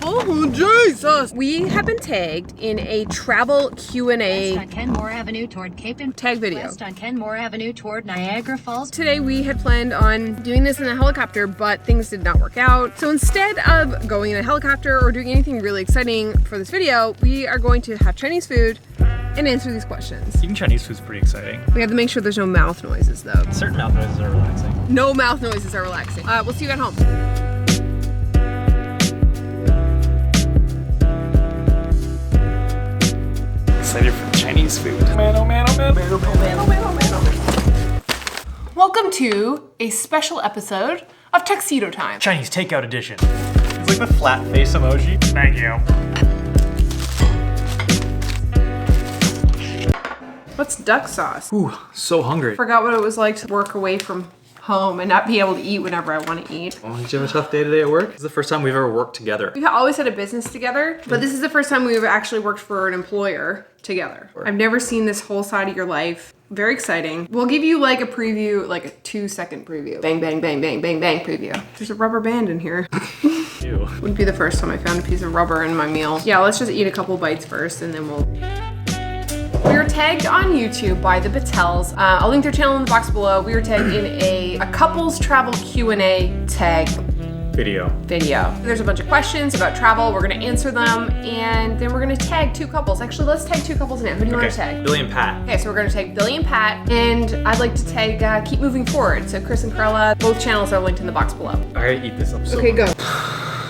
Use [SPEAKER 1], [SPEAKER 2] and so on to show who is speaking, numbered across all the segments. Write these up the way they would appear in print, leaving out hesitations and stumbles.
[SPEAKER 1] Oh, Jesus! We have been tagged in a travel Q&A
[SPEAKER 2] West on Kenmore Avenue toward Cape and
[SPEAKER 1] tag video.
[SPEAKER 2] West on Kenmore Avenue toward Niagara Falls.
[SPEAKER 1] Today we had planned on doing this in a helicopter, but things did not work out. So instead of going in a helicopter or doing anything really exciting for this video, we are going to have Chinese food and answer these questions.
[SPEAKER 3] Eating Chinese food's pretty exciting.
[SPEAKER 1] We have to make sure there's no mouth noises though.
[SPEAKER 3] Certain mouth noises are relaxing.
[SPEAKER 1] No mouth noises are relaxing. We'll see you at home.
[SPEAKER 3] Excited for the Chinese food. Man, oh man, oh man. Man, oh man, oh man, oh man, oh man.
[SPEAKER 1] Welcome to a special episode of Tuxedo Time.
[SPEAKER 3] Chinese Takeout edition. It's like the flat face emoji. Thank you.
[SPEAKER 1] What's duck sauce?
[SPEAKER 3] Ooh, so hungry.
[SPEAKER 1] Forgot what it was like to work away from home and not be able to eat whenever I want to eat.
[SPEAKER 3] Oh, did you have a tough day today at work? This is the first time we've ever worked together.
[SPEAKER 1] We've always had a business together, but this is the first time we've actually worked for an employer together. I've never seen this whole side of your life. Very exciting. We'll give you like a preview, like a 2-second preview. Bang, bang, bang, bang, bang, bang preview. There's a rubber band in here.
[SPEAKER 3] Ew.
[SPEAKER 1] Wouldn't be the first time I found a piece of rubber in my meal. Yeah, let's just eat a couple bites first and then we'll... We were tagged on YouTube by the Battels. I'll link their channel in the box below. We were tagged in a couples travel Q&A tag
[SPEAKER 3] Video.
[SPEAKER 1] There's a bunch of questions about travel. We're gonna answer them and then we're gonna tag two couples. Actually, let's tag two couples now. Who do you want to tag?
[SPEAKER 3] Billy and Pat.
[SPEAKER 1] Okay, so we're gonna tag Billy and Pat, and I'd like to tag Keep Moving Forward. So Chris and Carla, both channels are linked in the box below.
[SPEAKER 3] I gotta eat this up so
[SPEAKER 1] Okay, go.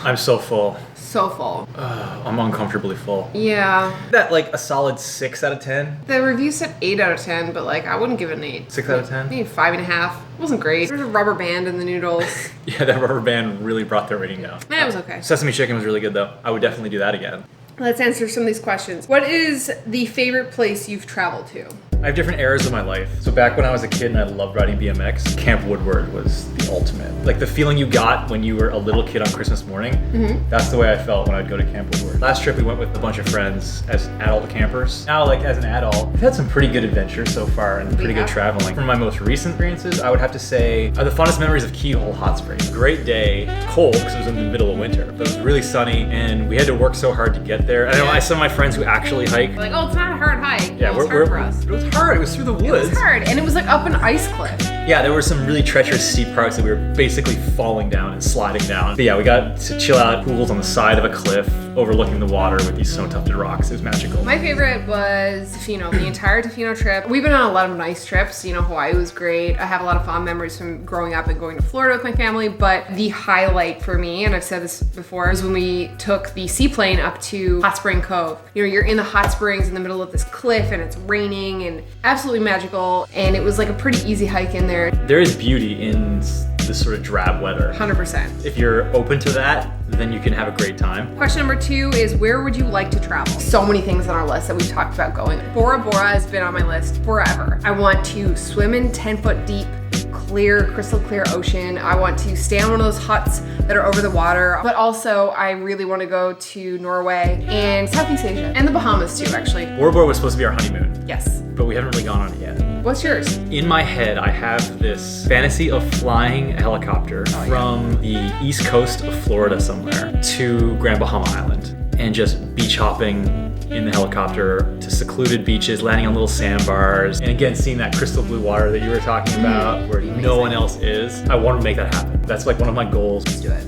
[SPEAKER 3] I'm so full.
[SPEAKER 1] So full.
[SPEAKER 3] I'm uncomfortably full.
[SPEAKER 1] Yeah.
[SPEAKER 3] That like a solid 6 out of 10.
[SPEAKER 1] The review said 8 out of 10, but like I wouldn't give it an 8.
[SPEAKER 3] 6 out of 10?
[SPEAKER 1] Maybe 5.5. It wasn't great. There's a rubber band in the noodles.
[SPEAKER 3] Yeah, that rubber band really brought their rating down.
[SPEAKER 1] It was okay.
[SPEAKER 3] Sesame chicken was really good though. I would definitely do that again.
[SPEAKER 1] Let's answer some of these questions. What is the favorite place you've traveled to?
[SPEAKER 3] I have different eras of my life. So back when I was a kid and I loved riding BMX, Camp Woodward was the ultimate. Like the feeling you got when you were a little kid on Christmas morning, that's the way I felt when I'd go to Camp Woodward. Last trip we went with a bunch of friends as adult campers. Now like as an adult, I've had some pretty good adventures so far and pretty good traveling. From my most recent experiences, I would have to say the funnest memories of Keyhole Hot Springs. Great day, cold because it was in the middle of winter, but it was really sunny and we had to work so hard to get there. I know some of my friends who actually hike.
[SPEAKER 1] Like, oh, it's not a hard hike.
[SPEAKER 3] Yeah,
[SPEAKER 1] it was hard for us.
[SPEAKER 3] It was hard. It was through the woods.
[SPEAKER 1] It was hard, and it was like up an ice cliff.
[SPEAKER 3] Yeah, there were some really treacherous steep parts that we were basically falling down and sliding down. But yeah, we got to chill out pools on the side of a cliff overlooking the water with these snow-tufted rocks. It was magical.
[SPEAKER 1] My favorite was Tofino, the entire Tofino trip. We've been on a lot of nice trips. You know, Hawaii was great. I have a lot of fond memories from growing up and going to Florida with my family, but the highlight for me, and I've said this before, was when we took the seaplane up to Hot Spring Cove. You know, you're in the hot springs in the middle of this cliff and it's raining and absolutely magical. And it was like a pretty easy hike in there.
[SPEAKER 3] There is beauty in this sort of drab weather.
[SPEAKER 1] 100%.
[SPEAKER 3] If you're open to that, then you can have a great time.
[SPEAKER 1] Question number 2 is, where would you like to travel? So many things on our list that we've talked about going. Bora Bora has been on my list forever. I want to swim in 10-foot deep, clear, crystal clear ocean. I want to stay on one of those huts that are over the water, but also I really want to go to Norway and Southeast Asia and the Bahamas too, actually.
[SPEAKER 3] Bora Bora was supposed to be our honeymoon.
[SPEAKER 1] Yes.
[SPEAKER 3] But we haven't really gone on it yet.
[SPEAKER 1] What's yours?
[SPEAKER 3] In my head, I have this fantasy of flying a helicopter from the east coast of Florida somewhere to Grand Bahama Island and just beach hopping in the helicopter to secluded beaches, landing on little sandbars, and again, seeing that crystal blue water that you were talking about where no one else is. I want to make that happen. That's like one of my goals.
[SPEAKER 1] Let's do it.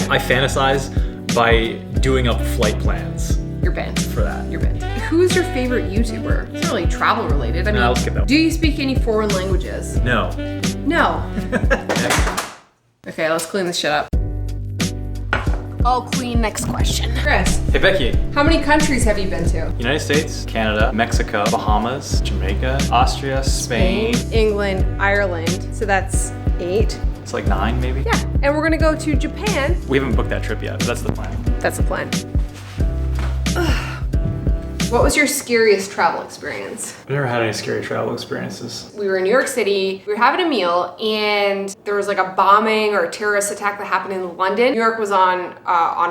[SPEAKER 3] I fantasize by doing up flight plans.
[SPEAKER 1] You're bent.
[SPEAKER 3] For that.
[SPEAKER 1] You're bent. Who's your favorite YouTuber? It's not really travel related. I mean,
[SPEAKER 3] let's skip that.
[SPEAKER 1] Do you speak any foreign languages?
[SPEAKER 3] No.
[SPEAKER 1] No. Okay, let's clean this shit up. Oh, Queen, next question. Chris.
[SPEAKER 3] Hey, Becky.
[SPEAKER 1] How many countries have you been to?
[SPEAKER 3] United States, Canada, Mexico, Bahamas, Jamaica, Austria, Spain.
[SPEAKER 1] England, Ireland. So that's 8.
[SPEAKER 3] It's like 9 maybe?
[SPEAKER 1] Yeah, and we're gonna go to Japan.
[SPEAKER 3] We haven't booked that trip yet, but that's the plan.
[SPEAKER 1] That's the plan. What was your scariest travel experience?
[SPEAKER 3] I've never had any scary travel experiences.
[SPEAKER 1] We were in New York City, we were having a meal, and there was like a bombing or a terrorist attack that happened in London. New York was on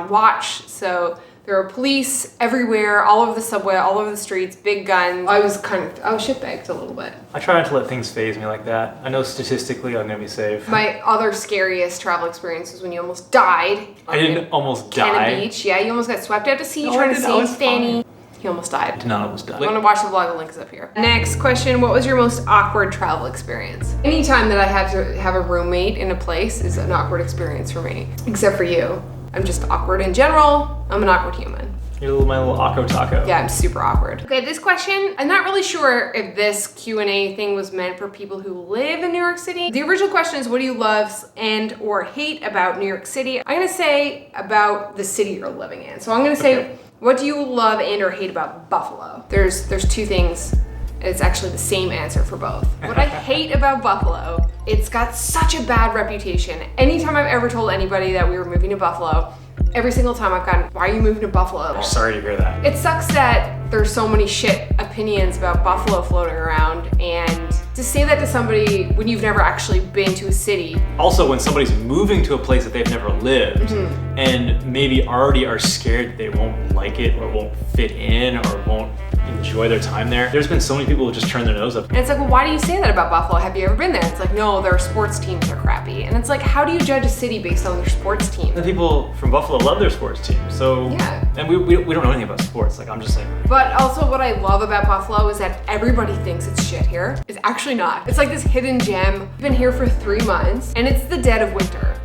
[SPEAKER 1] watch, so There were police everywhere, all over the subway, all over the streets, big guns. I was shitbagged a little bit.
[SPEAKER 3] I try not to let things faze me like that. I know statistically I'm gonna be safe.
[SPEAKER 1] My other scariest travel experience was when you almost died.
[SPEAKER 3] I didn't almost
[SPEAKER 1] Cannon
[SPEAKER 3] die.
[SPEAKER 1] Beach. Yeah, you almost got swept out to sea
[SPEAKER 3] No, I
[SPEAKER 1] trying to
[SPEAKER 3] didn't. I was
[SPEAKER 1] save Fanny.
[SPEAKER 3] fine.
[SPEAKER 1] He almost died.
[SPEAKER 3] I did not almost die.
[SPEAKER 1] If you want to watch the vlog, the link is up here. Next question, what was your most awkward travel experience? Anytime that I had to have a roommate in a place is an awkward experience for me. Except for you. I'm just awkward in general. I'm an awkward human.
[SPEAKER 3] You're my little Akko Taco.
[SPEAKER 1] Yeah, I'm super awkward. Okay, this question, I'm not really sure if this Q&A thing was meant for people who live in New York City. The original question is, what do you love and or hate about New York City? I'm gonna say about the city you're living in. So I'm gonna say, what do you love and or hate about Buffalo? There's two things. It's actually the same answer for both. What I hate about Buffalo, it's got such a bad reputation. Anytime I've ever told anybody that we were moving to Buffalo, every single time I've gotten, why are you moving to Buffalo?
[SPEAKER 3] I'm sorry to hear that.
[SPEAKER 1] It sucks that there's so many shit opinions about Buffalo floating around, and to say that to somebody when you've never actually been to a city.
[SPEAKER 3] Also, when somebody's moving to a place that they've never lived and maybe already are scared that they won't like it or won't fit in or won't enjoy their time there. There's been so many people who just turn their nose up.
[SPEAKER 1] And it's like, well, why do you say that about Buffalo? Have you ever been there? It's like, no, their sports teams are crappy. And it's like, how do you judge a city based on their sports team?
[SPEAKER 3] The people from Buffalo love their sports team. So,
[SPEAKER 1] yeah.
[SPEAKER 3] And we don't know anything about sports. Like, I'm just like.
[SPEAKER 1] But also what I love about Buffalo is that everybody thinks it's shit here. It's actually not. It's like this hidden gem. I've been here for 3 months and it's the dead of winter.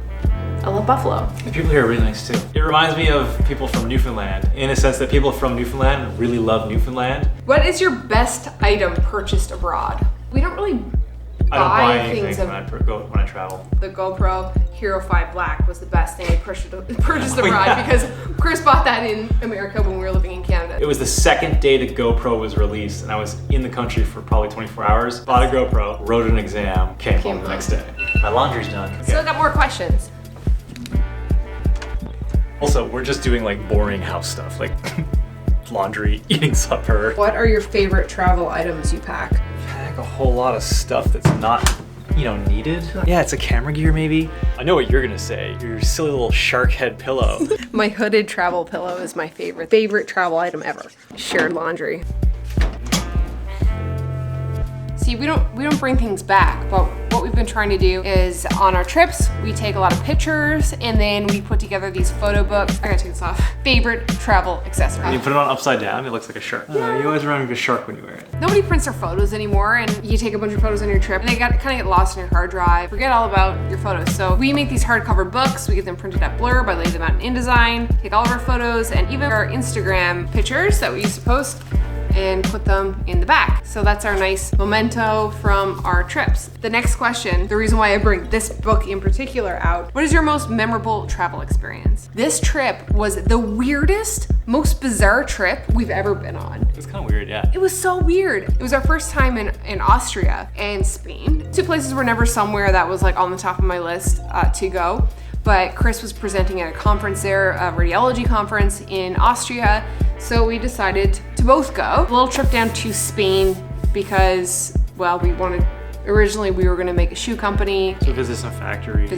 [SPEAKER 1] I love Buffalo.
[SPEAKER 3] The people here are really nice too. It reminds me of people from Newfoundland in a sense that people from Newfoundland really love Newfoundland.
[SPEAKER 1] What is your best item purchased abroad? We don't really
[SPEAKER 3] I don't buy
[SPEAKER 1] things
[SPEAKER 3] anything when I travel.
[SPEAKER 1] The GoPro Hero 5 Black was the best thing I purchased abroad
[SPEAKER 3] yeah.
[SPEAKER 1] because Chris bought that in America when we were living in Canada.
[SPEAKER 3] It was the second day the GoPro was released and I was in the country for probably 24 hours. Bought a GoPro, wrote an exam, came home the next day. My laundry's done.
[SPEAKER 1] Still got more questions.
[SPEAKER 3] Also, we're just doing like boring house stuff, like laundry, eating supper.
[SPEAKER 1] What are your favorite travel items you pack?
[SPEAKER 3] Pack a whole lot of stuff that's not, needed. Yeah, it's a camera gear maybe. I know what you're gonna say. Your silly little shark head pillow.
[SPEAKER 1] My hooded travel pillow is my favorite travel item ever. Shared laundry. See, we don't bring things back, but what we've been trying to do is on our trips, we take a lot of pictures and then we put together these photo books. I gotta take this off. Favorite travel accessory.
[SPEAKER 3] And you put it on upside down, it looks like a shark. You always remind me of a shark when you wear it.
[SPEAKER 1] Nobody prints their photos anymore, and you take a bunch of photos on your trip and they kind of get lost in your hard drive. Forget all about your photos. So we make these hardcover books, we get them printed at Blurb, I lay them out in InDesign, take all of our photos and even our Instagram pictures that we used to post and put them in the back. So that's our nice memento from our trips. The next question, the reason why I bring this book in particular out, what is your most memorable travel experience? This trip was the weirdest, most bizarre trip we've ever been on.
[SPEAKER 3] It's kind of weird, yeah.
[SPEAKER 1] It was so weird. It was our first time in Austria and Spain. 2 places were never somewhere that was like on the top of my list to go. But Chris was presenting at a conference there, a radiology conference in Austria. So we decided to both go. A little trip down to Spain because, well, originally we were gonna make a shoe company.
[SPEAKER 3] So visit some factories.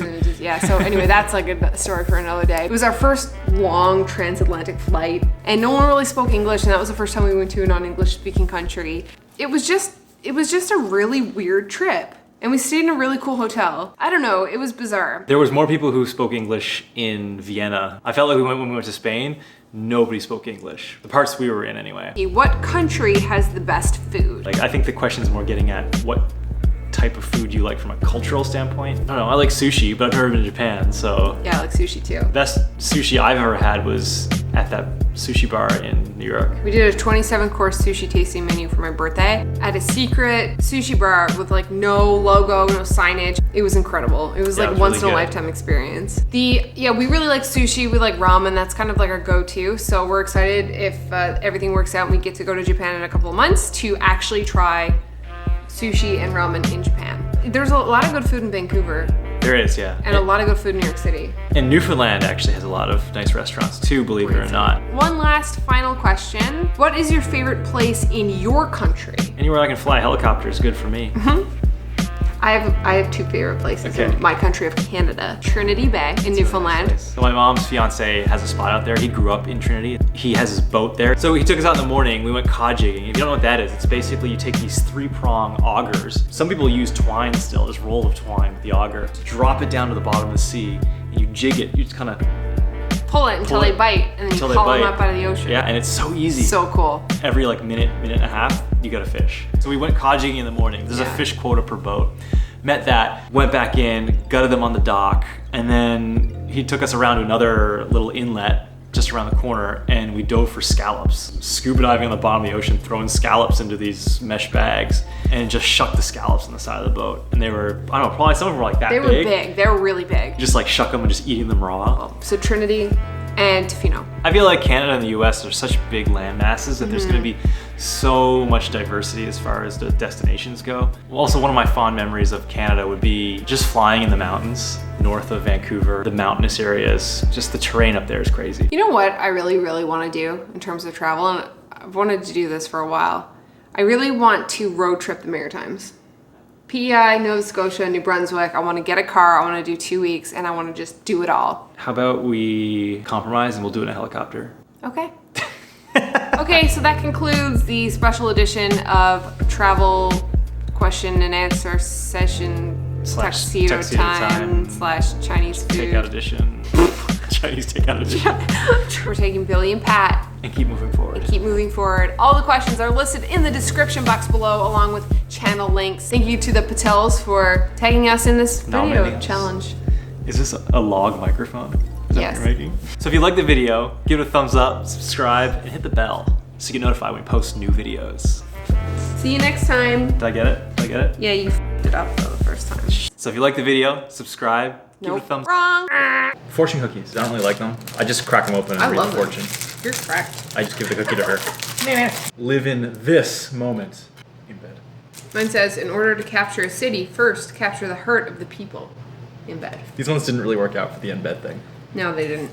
[SPEAKER 1] And yeah, so anyway, that's like a story for another day. It was our first long transatlantic flight and no one really spoke English, and that was the first time we went to a non-English speaking country. It was just a really weird trip. And we stayed in a really cool hotel. I don't know, it was bizarre.
[SPEAKER 3] There was more people who spoke English in Vienna. I felt like when we went to Spain, nobody spoke English. The parts we were in anyway.
[SPEAKER 1] What country has the best food?
[SPEAKER 3] Like, I think the question's more getting at what type of food you like from a cultural standpoint. I don't know, I like sushi, but I've never been to Japan, so.
[SPEAKER 1] Yeah, I like sushi too.
[SPEAKER 3] Best sushi I've ever had was at that sushi bar in New York.
[SPEAKER 1] We did a 27-course sushi tasting menu for my birthday at a secret sushi bar with like no logo, no signage. It was incredible. It was like a once in a lifetime experience. We really like sushi. We like ramen. That's kind of like our go-to. So we're excited if everything works out and we get to go to Japan in a couple of months to actually try sushi and ramen in Japan. There's a lot of good food in Vancouver.
[SPEAKER 3] There is, yeah.
[SPEAKER 1] And a lot of good food in New York City.
[SPEAKER 3] And Newfoundland actually has a lot of nice restaurants too, believe it or not.
[SPEAKER 1] One last final question. What is your favorite place in your country?
[SPEAKER 3] Anywhere I can fly a helicopter is good for me.
[SPEAKER 1] I have two favorite places in my country of Canada. Trinity Bay in Newfoundland.
[SPEAKER 3] So my mom's fiance has a spot out there. He grew up in Trinity. He has his boat there. So he took us out in the morning. We went cod jigging. If you don't know what that is, it's basically you take these 3-prong augers. Some people use twine still, this roll of twine with the auger. Drop it down to the bottom of the sea and you jig it. You just kind of
[SPEAKER 1] pull it until they bite, and then you haul them up out of the ocean.
[SPEAKER 3] Yeah, and it's so easy.
[SPEAKER 1] So cool.
[SPEAKER 3] Every like minute and a half, you got a fish. So we went cod jigging in the morning. There's a fish quota per boat. Met that, went back in, gutted them on the dock, and then he took us around to another little inlet just around the corner, and we dove for scallops. Scuba diving on the bottom of the ocean, throwing scallops into these mesh bags, and just shuck the scallops on the side of the boat. And they were, I don't know, probably some of them were like that big.
[SPEAKER 1] They were big. They were really big.
[SPEAKER 3] Just like shuck them and just eating them raw.
[SPEAKER 1] So Trinity and Tofino.
[SPEAKER 3] I feel like Canada and the US are such big land masses that there's going to be so much diversity as far as the destinations go. Also, one of my fond memories of Canada would be just flying in the mountains north of Vancouver, the mountainous areas. Just the terrain up there is crazy.
[SPEAKER 1] You know what I really, really want to do in terms of travel, and I've wanted to do this for a while. I really want to road trip the Maritimes. PEI, Nova Scotia, New Brunswick. I want to get a car. I want to do 2 weeks, and I want to just do it all.
[SPEAKER 3] How about we compromise and we'll do it in a helicopter?
[SPEAKER 1] Okay. Okay, so that concludes the special edition of travel question and answer session tuxedo time / Chinese food.
[SPEAKER 3] Takeout edition. Chinese takeout edition.
[SPEAKER 1] We're taking Billy and Pat.
[SPEAKER 3] And keep moving forward.
[SPEAKER 1] All the questions are listed in the description box below, along with channel links. Thank you to the Patels for tagging us in this video challenge.
[SPEAKER 3] Is this a log microphone? Is that what you're making? So if you like the video, give it a thumbs up, subscribe, and hit the bell so you get notified when we post new videos.
[SPEAKER 1] See you next time.
[SPEAKER 3] Did I get it?
[SPEAKER 1] Yeah, you f***ed it up though the first time.
[SPEAKER 3] So if you like the video, subscribe, give it a thumbs up.
[SPEAKER 1] Wrong.
[SPEAKER 3] Fortune cookies. I don't really like them. I just crack them open and read the fortune.
[SPEAKER 1] You're correct.
[SPEAKER 3] I just give the cookie to her. Live in this moment in bed.
[SPEAKER 1] Mine says, in order to capture a city, first capture the heart of the people in bed.
[SPEAKER 3] These ones didn't really work out for the in bed thing.
[SPEAKER 1] No, they didn't.